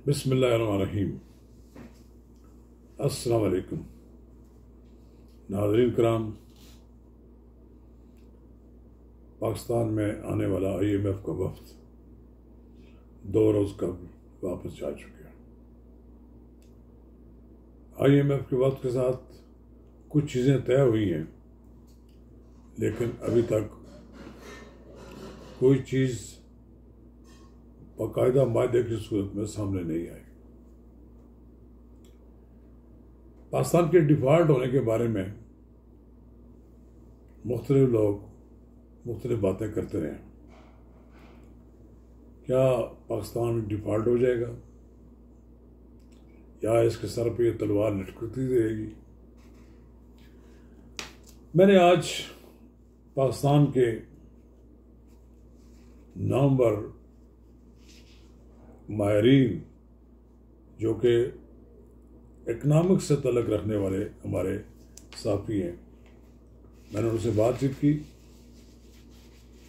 बिस्मिल्लाहिर्रहमानिर्रहीम। अस्सलाम वालेकुम नाज़रीन कराम। पाकिस्तान में आने वाला IMF का वफ्द 2 रोज़ कबल वापस जा चुके हैं। IMF के वफ्द के साथ कुछ चीज़ें तय हुई हैं, लेकिन अभी तक कोई चीज़ बाकायदा मायदे की सूरत में सामने नहीं आई। पाकिस्तान के डिफ़ॉल्ट होने के बारे में मुख्तलिफ लोग मुख्तलिफ बातें करते रहे। क्या पाकिस्तान डिफ़ॉल्ट हो जाएगा या इसके सर पे तलवार लटकती रहेगी? मैंने आज पाकिस्तान के नामवर माहिरीन जो कि इकनॉमिक्स से तल्लुक़ रखने वाले हमारे साथी हैं, मैंने उनसे बातचीत की।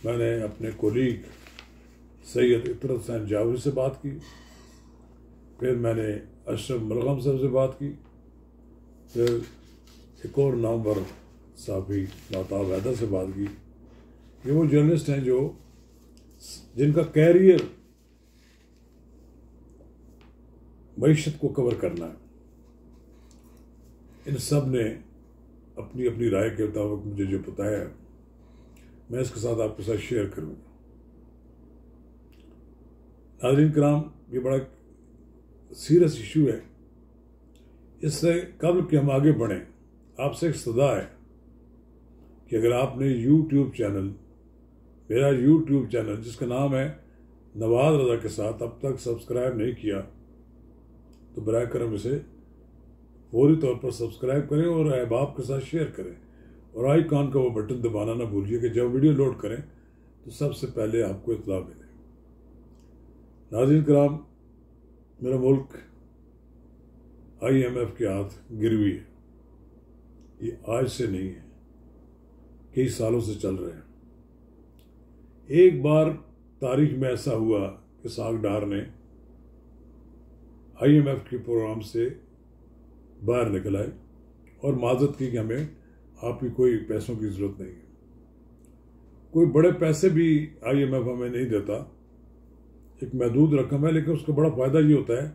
मैंने अपने कोलीग सैयद इतरत हुसैन जावेद से बात की, फिर मैंने अशरफ मलगम साहब से बात की, फिर एक और नामवर साफी महताब हैदर से बात की। ये वो जर्नलिस्ट हैं जिनका कैरियर मईशत को कवर करना है। इन सब ने अपनी अपनी राय के मुताबिक मुझे जो बताया है, मैं इसके साथ आपके साथ शेयर करूंगा। नाज़रीन कराम, ये बड़ा सीरियस इशू है। इससे कबल कि हम आगे बढ़ें, आपसे एक सदा है कि अगर आपने यूट्यूब चैनल, मेरा यूट्यूब चैनल जिसका नाम है नवाज रजा के साथ, अब तक सब्सक्राइब नहीं किया तो बराए करम इसे फौरी तौर पर सब्सक्राइब करें और अहबाब के साथ शेयर करें, और आइकॉन का वो बटन दबाना ना भूलिए कि जब वीडियो लोड करें तो सबसे पहले आपको इत्तला मिले। नाज़रीन कराम, मेरा मुल्क IMF के हाथ गिरवी है। ये आज से नहीं है, कई सालों से चल रहे हैं। एक बार तारीख में ऐसा हुआ कि साग डार ने IMF के प्रोग्राम से बाहर निकल आए और माजरत की कि हमें आपकी कोई पैसों की ज़रूरत नहीं है। कोई बड़े पैसे भी IMF हमें नहीं देता, एक महदूद रकम है, लेकिन उसका बड़ा फ़ायदा ये होता है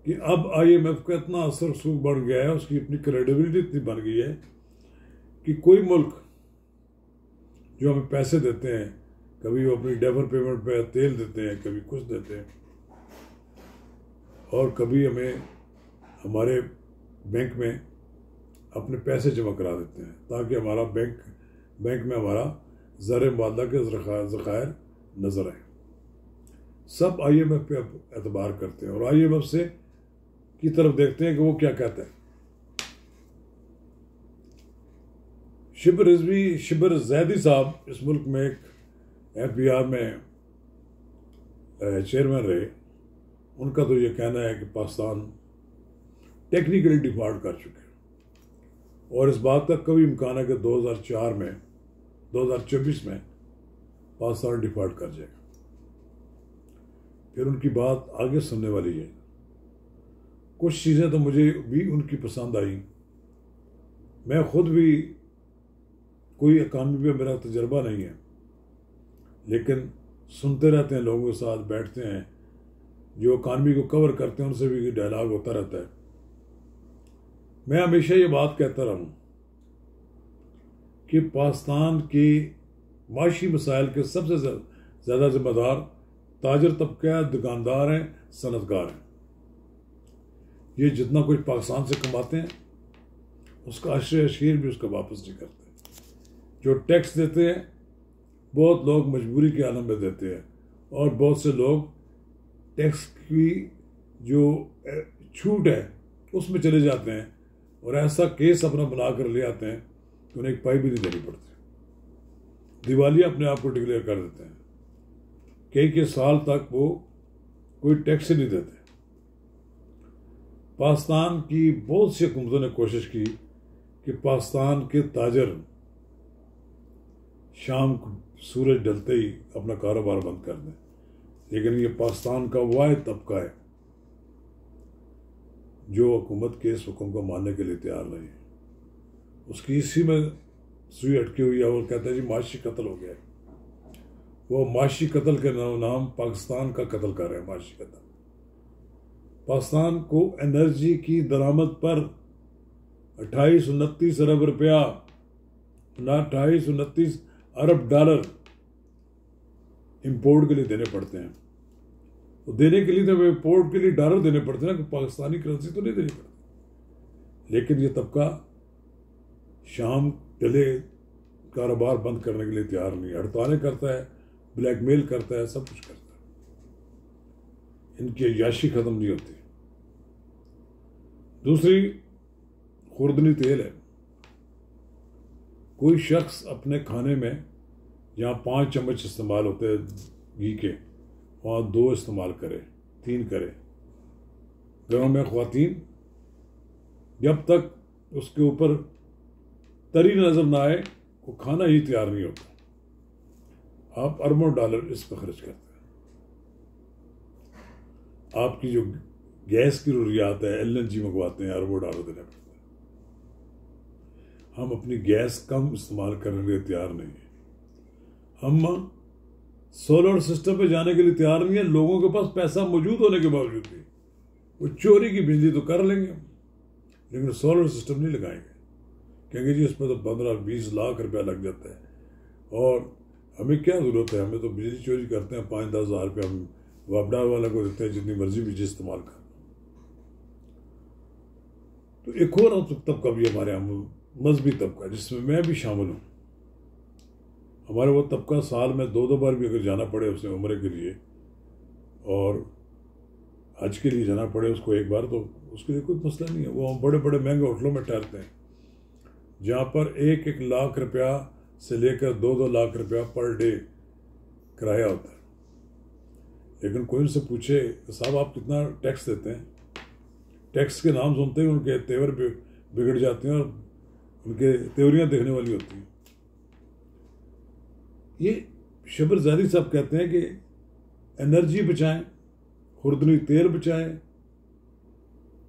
कि अब IMF का इतना असर सूख बढ़ गया है, उसकी अपनी क्रेडिबिलिटी इतनी बन गई है कि कोई मुल्क जो हमें पैसे देते हैं, कभी वो अपनी डेफर पेमेंट पे तेल देते हैं, कभी कुछ देते हैं, और कभी हमें हमारे बैंक में अपने पैसे जमा करा देते हैं ताकि हमारा बैंक में हमारा ज़र मुबादला के ज़खायर नज़र आए। सब IMF पे अब एतबार करते हैं और IMF से की तरफ देखते हैं कि वो क्या कहता है। शिबर जैदी साहब इस मुल्क में एक FBR में चेयरमैन रहे। उनका तो ये कहना है कि पाकिस्तान टेक्निकली डिफ़ॉल्ट कर चुके हैं और इस बात का कोई इम्कान है कि 2024 में पाकिस्तान डिफ़ॉल्ट कर जाएगा। फिर उनकी बात आगे सुनने वाली है। कुछ चीज़ें तो मुझे भी उनकी पसंद आई। मैं खुद भी कोई इकॉनमी पे मेरा तजर्बा नहीं है, लेकिन सुनते रहते हैं, लोगों के साथ बैठते हैं जो इकॉनमी को कवर करते हैं, उनसे भी डायलॉग होता रहता है। मैं हमेशा ये बात कहता रहा हूँ कि पाकिस्तान के माशी मसाइल के सबसे ज़्यादा जिम्मेदार ताजर तबका, दुकानदार हैं, सनतकार हैं। ये जितना कुछ पाकिस्तान से कमाते हैं उसका अशरे अशीर भी उसका वापस नहीं करते। जो टैक्स देते हैं बहुत लोग मजबूरी के आलम में देते हैं, और बहुत से लोग टैक्स की जो छूट है उसमें चले जाते हैं और ऐसा केस अपना बना कर ले आते हैं कि उन्हें एक पाई भी नहीं देनी पड़ती। दिवालिया अपने आप को डिक्लेयर कर देते हैं, कई साल तक वो कोई टैक्स ही नहीं देते। पाकिस्तान की बहुत सी हुकूमतों ने कोशिश की कि पाकिस्तान के ताजर शाम को सूरज ढलते ही अपना कारोबार बंद कर दें, लेकिन ये पाकिस्तान का वाहिद तबका है जो हुकूमत के इस हुक्म को मानने के लिए तैयार नहीं है, उसकी इसी में सुई अटकी हुई है। वो कहते हैं जी माशी कत्ल हो गया है। वो माशी कत्ल के नाम पाकिस्तान का कत्ल कर रहे हैं। माशी कत्ल पाकिस्तान को एनर्जी की दरामद पर 28-29 अरब रुपया, ना 28-29 अरब डॉलर इंपोर्ट के लिए देने पड़ते हैं। तो देने के लिए तो इंपोर्ट के लिए डॉलर देने पड़ते हैं ना, पाकिस्तानी करेंसी तो नहीं देनी पड़ती। लेकिन ये तबका शाम डले कारोबार बंद करने के लिए तैयार नहीं है, हड़तालें करता है, ब्लैकमेल करता है, सब कुछ करता है। इनकी अय्याशी खत्म नहीं होती। दूसरी खुर्दनी तेल है। कोई शख्स अपने खाने में जहाँ 5 चम्मच इस्तेमाल होते हैं घी के, वहाँ 2 इस्तेमाल करे, 3 करे। घरों में ख्वातीन जब तक उसके ऊपर तरी नजर ना आए वो खाना ही तैयार नहीं होता। आप अरबों डॉलर इस पर खर्च करते हैं। आपकी जो गैस की जरूरियात है, LNG मंगवाते हैं, अरबों डॉलर देने पड़ते हैं। हम अपनी गैस कम इस्तेमाल करने के लिए तैयार नहीं है। हम सोलर सिस्टम पे जाने के लिए तैयार नहीं है। लोगों के पास पैसा मौजूद होने के बावजूद भी वो चोरी की बिजली तो कर लेंगे, लेकिन सोलर सिस्टम नहीं लगाएंगे। कहेंगे जी इसमें तो 15-20 लाख रुपया लग जाता है और हमें क्या जरूरत है, हमें तो बिजली चोरी करते हैं, 5-10 हज़ार रुपया हम वापडा वाले को देते हैं, जितनी मर्जी बिजली इस्तेमाल कर। तो एक और तबका भी हमारे यहाँ मजहबी तबका, जिसमें मैं भी शामिल हूँ। हमारे वो तबका साल में 2-2 बार भी अगर जाना पड़े उसे उम्रे के लिए और हज के लिए जाना पड़े उसको एक बार, तो उसके लिए कोई मसला नहीं है। वो हम बड़े बड़े महंगे होटलों में ठहरते हैं जहाँ पर 1-1 लाख रुपया से लेकर 2-2 लाख रुपया पर डे किराया होता है। लेकिन कोई उनसे पूछे साहब आप कितना टैक्स देते हैं, टैक्स के नाम सुनते ही उनके तेवर बिगड़ जाते हैं और उनके त्योरियाँ देखने वाली होती हैं। ये शबर ज़ादी साहब कहते हैं कि एनर्जी बचाएं, खुर्दनी तेल बचाएं,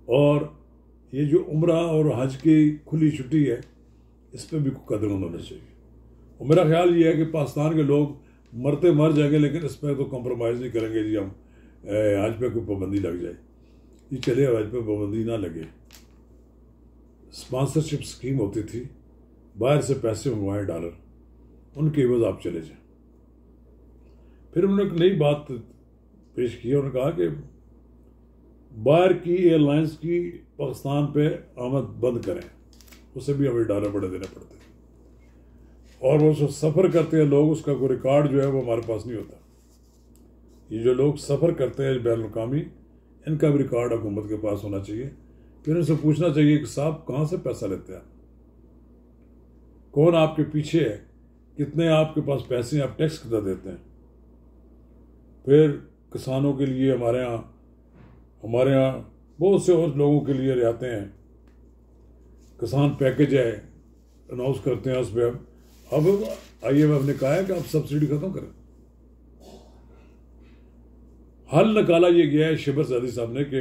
और ये जो उम्रा और हज की खुली छुट्टी है इस पर भी कदम होना चाहिए। और मेरा ख्याल ये है कि पाकिस्तान के लोग मरते मर जाएंगे, लेकिन इस पर तो कॉम्प्रोमाइज़ नहीं करेंगे जी हम हज पे कोई पाबंदी लग जाए। ये चले हज पे पाबंदी ना लगे। स्पॉन्सरशिप स्कीम होती थी, बाहर से पैसे मंगवाएं डॉलर, उनके एवज आप चले जाएं। फिर उन्होंने एक नई बात पेश की। उन्होंने कहा कि बाहर की एयरलाइंस की पाकिस्तान पे आमद बंद करें, उसे भी हमें डॉलर बड़े देने पड़ते हैं। और वो जो सफ़र करते हैं लोग, उसका कोई रिकॉर्ड जो है वो हमारे पास नहीं होता। ये जो लोग सफ़र करते हैं बैनुल-अक़वामी, इनका भी रिकॉर्ड हुकूमत के पास होना चाहिए। फिर उनसे पूछना चाहिए कि साहब कहाँ से पैसा लेते हैं, कौन आपके पीछे है, कितने आपके पास पैसे हैं, आप टैक्स कितना देते हैं। फिर किसानों के लिए हमारे यहाँ बहुत से और लोगों के लिए रियायतें हैं। किसान पैकेज है, अनाउंस करते हैं उस पर। अब IMF ने कहा है कि आप सब्सिडी खत्म करें। हल निकाला ये गया है शबर ज़ादी साहब ने कि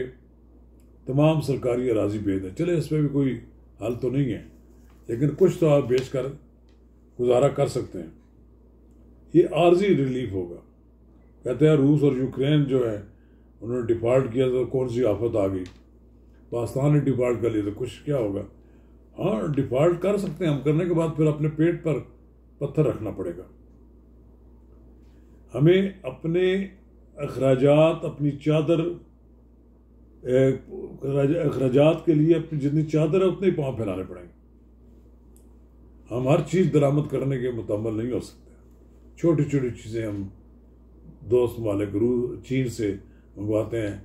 तमाम सरकारी अराजी बेच दें। चले इसमें भी कोई हल तो नहीं है, लेकिन कुछ तो आप बेच कर गुजारा कर सकते हैं। ये आर्जी रिलीफ होगा। कहते हैं रूस और यूक्रेन जो है उन्होंने डिफ़ॉल्ट किया तो कौन सी आफत आ गई, पाकिस्तान ने डिफ़ॉल्ट कर लिया तो कुछ क्या होगा। हाँ डिफ़ॉल्ट कर सकते हैं हम, करने के बाद फिर अपने पेट पर पत्थर रखना पड़ेगा। हमें अपने अखराजात, अपनी चादर, अखराजात के लिए अपनी जितनी चादर है उतने ही पाँव फैलाने पड़ेंगे। हम हर चीज़ दरामद करने के मुतम्मल नहीं हो सकते। छोटी छोटी चीज़ें हम दोस्त मालिक चीन से मंगवाते हैं,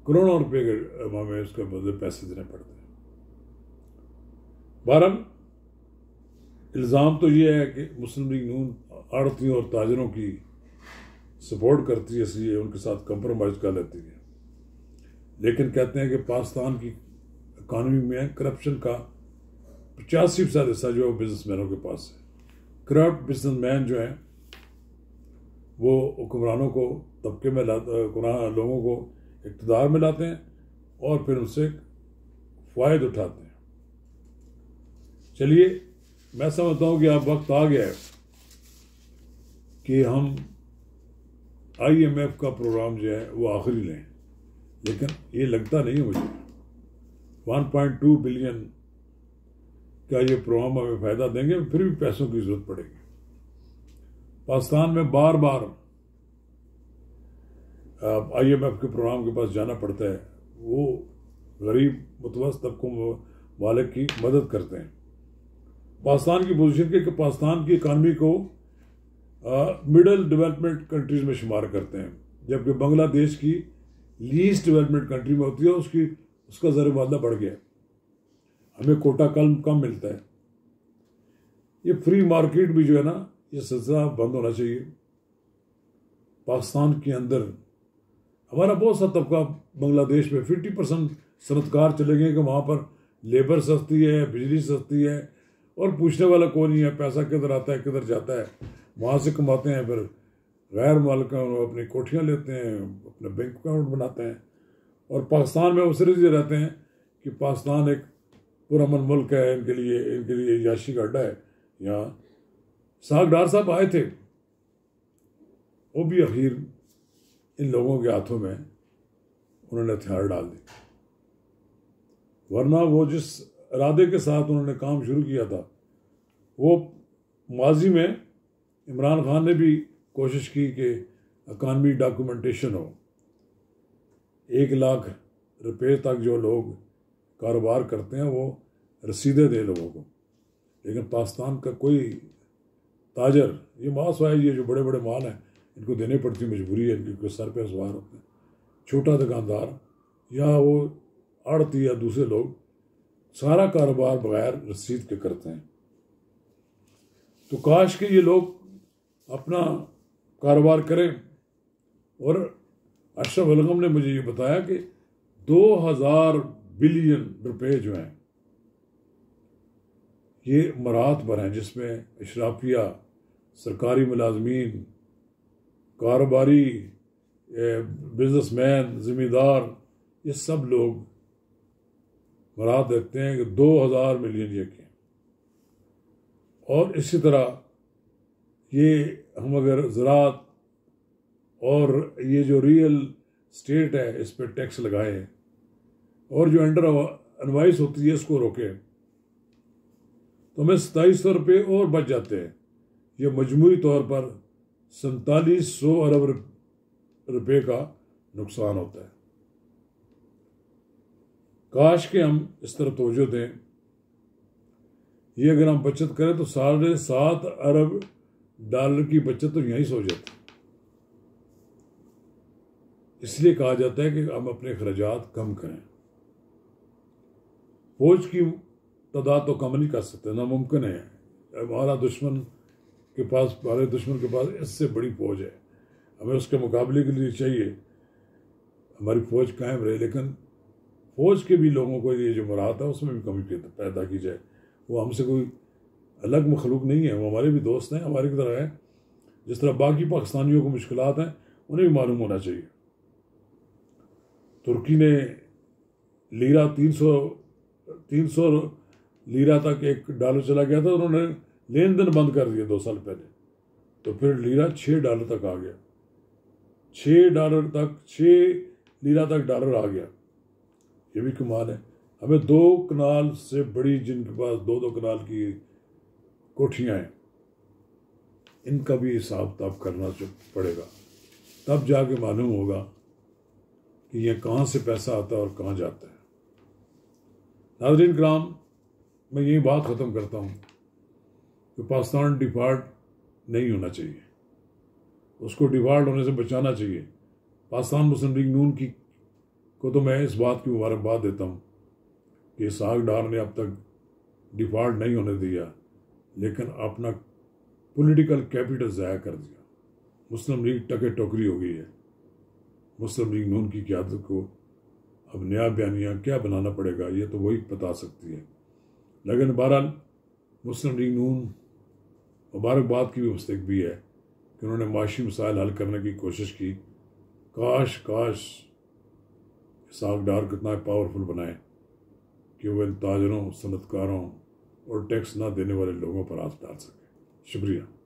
करोड़ों रुपए के हमें उसके बदले पैसे देने पड़ते हैं। बहरहाल इल्ज़ाम तो ये है कि मुस्लिम लीग नून आड़तियों और ताजरों की सपोर्ट करती है, इसलिए उनके साथ कंप्रोमाइज़ कर लेती है। लेकिन कहते हैं कि पाकिस्तान की इकानमी में करप्शन का 85% हिस्सा जो है बिजनेसमैनों के पास है। करप्ट बिजनेसमैन जो हैं वो हुक्मरानों को तबके में लोगों को इक़्तिदार में लाते हैं और फिर उनसे फ़ायदा उठाते हैं। चलिए, मैं समझता हूँ कि अब वक्त आ गया है कि हम IMF का प्रोग्राम जो है वो आखिरी लें, लेकिन ये लगता नहीं है मुझे 1.2 बिलियन का ये प्रोग्राम हमें फ़ायदा देंगे, फिर भी पैसों की ज़रूरत पड़ेगी। पाकिस्तान में बार बार IMF के प्रोग्राम के पास जाना पड़ता है, वो गरीब मुतवस्सित तबकों वाले की मदद करते हैं। पाकिस्तान की पोजीशन के पाकिस्तान की इकानमी को मिडल डेवलपमेंट कंट्रीज में शुमार करते हैं, जबकि बांग्लादेश की लीस्ट डेवलपमेंट कंट्री में होती है। उसका ज़र मुबादला बढ़ गया, हमें कोटा कम मिलता है। ये फ्री मार्केट भी जो है ना, ये सिलसिला बंद होना चाहिए। पाकिस्तान के अंदर हमारा बहुत सा तबका बांग्लादेश में 50% सनतकार चले गए कि वहाँ पर लेबर सस्ती है, बिजली सस्ती है और पूछने वाला कोई नहीं है। पैसा किधर आता है किधर जाता है, वहाँ से कमाते हैं, फिर गैर मालिक अपनी कोठियाँ लेते हैं, अपने बैंक अकाउंट बनाते हैं। और पाकिस्तान में उस तरह रहते हैं कि पाकिस्तान एक पुरअमन मुल्क है, इनके लिए याशी का अड्डा है। यहाँ साग डार साहब आए थे, वो भी आखिर इन लोगों के हाथों में उन्होंने हथियार डाल दी, वरना वो जिस इरादे के साथ उन्होंने काम शुरू किया था, वो माजी में इमरान खान ने भी कोशिश की कि इकानमी डॉक्यूमेंटेशन हो, 1 लाख रुपए तक जो लोग कारोबार करते हैं वो रसीदें दे लोगों को। लेकिन पाकिस्तान का कोई ताजर, ये मासवाई, ये जो बड़े बड़े माल हैं, इनको देने पड़ती मजबूरी है, इनके सर पे सवार होते हैं। छोटा दुकानदार या वो आड़ती या दूसरे लोग सारा कारोबार बगैर रसीद के करते हैं। तो काश के ये लोग अपना कारोबार करें। और अशरफ अलगम ने मुझे ये बताया कि 2000 बिलियन रुपए जो हैं ये मराहत पर हैं, जिसमें अशराफिया, सरकारी मुलाजमीन, कारोबारी, बिजनेसमैन, ज़िम्मेदार, ये सब लोग मराहत देखते हैं कि 2000 मिलियन ये के। और इसी तरह ये हम अगर ज़राअत और ये जो रियल स्टेट है इस पर टैक्स लगाएं और जो अंडर एनवाइस होती है इसको रोकें, तो हमें 2700 रुपये और बच जाते हैं। ये मजमूई तौर पर 4700 अरब रुपये का नुकसान होता है। काश के हम इस तरफ तवज्जो दें। ये अगर हम बचत करें तो 7.5 अरब डॉलर की बचत तो यहीं से हो जाती है। इसलिए कहा जाता है कि हम अपने खर्चात कम करें। फौज की तादाद तो कम नहीं कर सकते, नामुमकिन है। हमारे दुश्मन के पास इससे बड़ी फौज है, हमें उसके मुकाबले के लिए चाहिए हमारी फौज कायम रहे। लेकिन फौज के भी लोगों को ये जो मुराद है उसमें भी कमी पैदा की जाए। वो हमसे कोई अलग मखलूक नहीं है, वो हमारे भी दोस्त हैं, हमारी तरह है। जिस तरह बाकी पाकिस्तानियों को मुश्किलात हैं उन्हें भी मालूम होना चाहिए। तुर्की ने लीरा 300 लीरा तक $1 चला गया था, उन्होंने लेन देन बंद कर दिया 2 साल पहले, तो फिर लीरा $6 तक आ गया। $6 लीरा तक डॉलर आ गया। ये भी कमाल है। हमें 2 कनाल से बड़ी, जिनके पास 2-2 कनाल की कोठियाँ हैं, इनका भी हिसाब किताब करना पड़ेगा, तब जाके मालूम होगा कि ये कहाँ से पैसा आता है और कहाँ जाता है। नाज़रीन किराम, मैं यही बात ख़त्म करता हूँ कि पाकिस्तान डिफ़ॉल्ट नहीं होना चाहिए, उसको डिफ़ॉल्ट होने से बचाना चाहिए। पाकिस्तान मुस्लिम लीग नून को तो मैं इस बात की मुबारकबाद देता हूँ कि इसहाक डार ने अब तक डिफ़ॉल्ट नहीं होने दिया, लेकिन अपना पॉलिटिकल कैपिटल ज़ाया कर दिया। मुस्लिम लीग टके टोकरी हो गई है। मुस्लिम लीग नून की क़यादत को अब नया बयानिया क्या बनाना पड़ेगा ये तो वही बता सकती है। लेकिन बहरहाल मुस्लिम लीग नून मुबारकबाद की भी मुस्तहिक़ भी है कि उन्होंने माशी मसाइल हल करने की कोशिश की। काश इसहाक डार कितना पावरफुल बनाए कि वह इन ताजरों, सनतकारों और टैक्स ना देने वाले लोगों पर हाथ डाल सके। शुक्रिया।